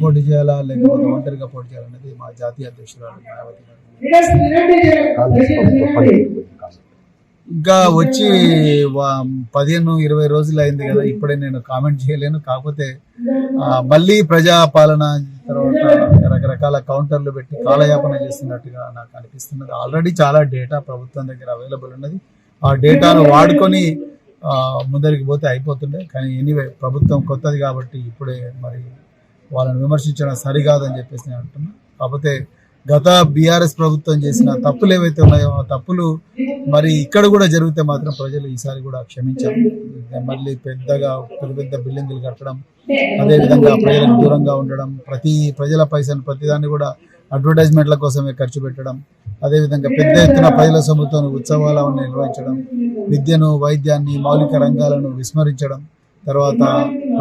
పోటీ చేయాలా లేకపోతే ఒంటరిగా పోటీ చేయాలనేది మా జాతీయ అధ్యక్షురాలు మాయావతి గారు. ఇంకా వచ్చి 15-20 రోజులు అయింది కదా, ఇప్పుడే నేను కామెంట్ చేయలేను. కాకపోతే మళ్ళీ ప్రజాపాలన తర్వాత రకరకాల కౌంటర్లు పెట్టి కాలయాపన చేస్తున్నట్టుగా నాకు అనిపిస్తున్నది. ఆల్రెడీ చాలా డేటా ప్రభుత్వం దగ్గర అవైలబుల్ ఉన్నది. ఆ డేటాను వాడుకొని ముందరికి పోతే అయిపోతుండే. కానీ ఎనీవే ప్రభుత్వం కొత్తది కాబట్టి ఇప్పుడే మరి వాళ్ళని విమర్శించడం సరికాదని చెప్పేసి నేను అంటున్నా. కాకపోతే గత బీఆర్ఎస్ ప్రభుత్వం చేసిన తప్పులు ఏవైతే ఉన్నాయో ఆ తప్పులు మరి ఇక్కడ కూడా జరిగితే మాత్రం ప్రజలు ఈసారి కూడా క్షమించారు. మళ్ళీ పెద్ద బిల్డింగులు కట్టడం, అదేవిధంగా ప్రజలకు దూరంగా ఉండడం, ప్రజల పైసలు ప్రతిదాన్ని కూడా అడ్వర్టైజ్మెంట్ల కోసమే ఖర్చు పెట్టడం, అదేవిధంగా పెద్ద ఎత్తున ప్రజల సొమ్ముతో ఉత్సవాలను నిర్వహించడం, విద్యను, వైద్యాన్ని, మౌలిక రంగాలను విస్మరించడం, తర్వాత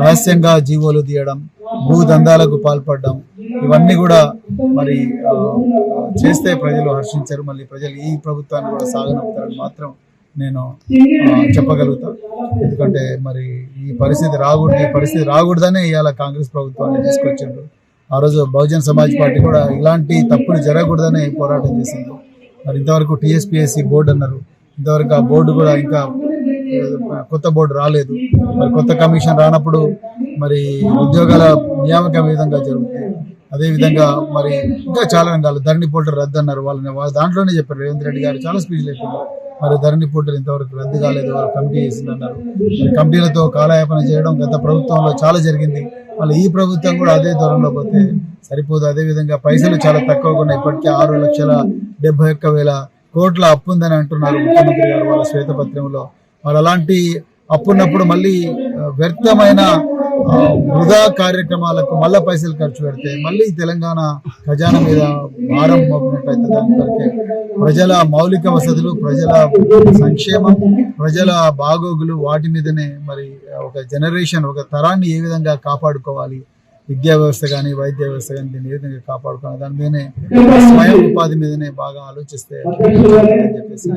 రహస్యంగా జీవోలు తీయడం, భూదందాలకు పాల్పడడం, ఇవన్నీ కూడా మరి చేస్తే ప్రజలు హర్షించారు. మళ్ళీ ప్రజలు ఈ ప్రభుత్వాన్ని కూడా సాగనంపుతారని మాత్రం నేను చెప్పగలుగుతా. ఎందుకంటే మరి ఈ పరిస్థితి రాకూడదనే ఇవాళ కాంగ్రెస్ ప్రభుత్వాన్ని తీసుకొచ్చారు. ఆ రోజు బహుజన్ సమాజ్ పార్టీ కూడా ఇలాంటి తప్పులు జరగకూడదనే పోరాటం చేసింది. మరి ఇంతవరకు టీఎస్పీఎస్సీ బోర్డు అన్నారు, ఇంతవరకు ఆ బోర్డు కూడా ఇంకా కొత్త బోర్డు రాలేదు. మరి కొత్త కమిషన్ రానప్పుడు మరి ఉద్యోగాల నియామకం ఏ విధంగా జరుగుతుంది. అదేవిధంగా మరి ఇంకా చాలా రంగాలు ధరణి పోర్టల్ రద్దు అన్నారు. వాళ్ళ దాంట్లోనే చెప్పారు రేవంత్ రెడ్డి గారు చాలా స్పీచ్లు చెప్పారు. మరి ధరణి పోర్టల్ ఇంతవరకు రద్దు కాలేదు, వాళ్ళు కమిటీ చేసిందన్నారు. కమిటీలతో కాలయాపన చేయడం గత ప్రభుత్వంలో చాలా జరిగింది. మళ్ళీ ఈ ప్రభుత్వం కూడా అదే ధోరణిలో పోతే సరిపోదు. అదేవిధంగా పైసలు చాలా తక్కువగా ఉన్నాయి. ఇప్పటికే 6,71,000 కోట్ల అప్పు ఉందని అంటున్నారు ముఖ్యమంత్రి గారు వాళ్ళ శ్వేతపత్రంలో. మరి అలాంటి అప్పున్నప్పుడు మళ్ళీ వ్యర్థమైన వృధా కార్యక్రమాలకు మళ్ళా పైసలు ఖర్చు పెడితే మళ్ళీ తెలంగాణ ఖజానా మీద భారం మోపినట్టయితే దాని కొరకే ప్రజల మౌలిక వసతులు, ప్రజల సంక్షేమం, ప్రజల బాగోగులు వాటి మీదనే మరి ఒక జనరేషన్, ఒక తరాన్ని ఏ విధంగా కాపాడుకోవాలి, విద్యా వ్యవస్థ కానీ వైద్య వ్యవస్థ కానీ దీన్ని ఏ విధంగా కాపాడుకోవాలి, దాని మీదనే స్వయం ఉపాధి మీదనే బాగా ఆలోచిస్తే అని చెప్పేసి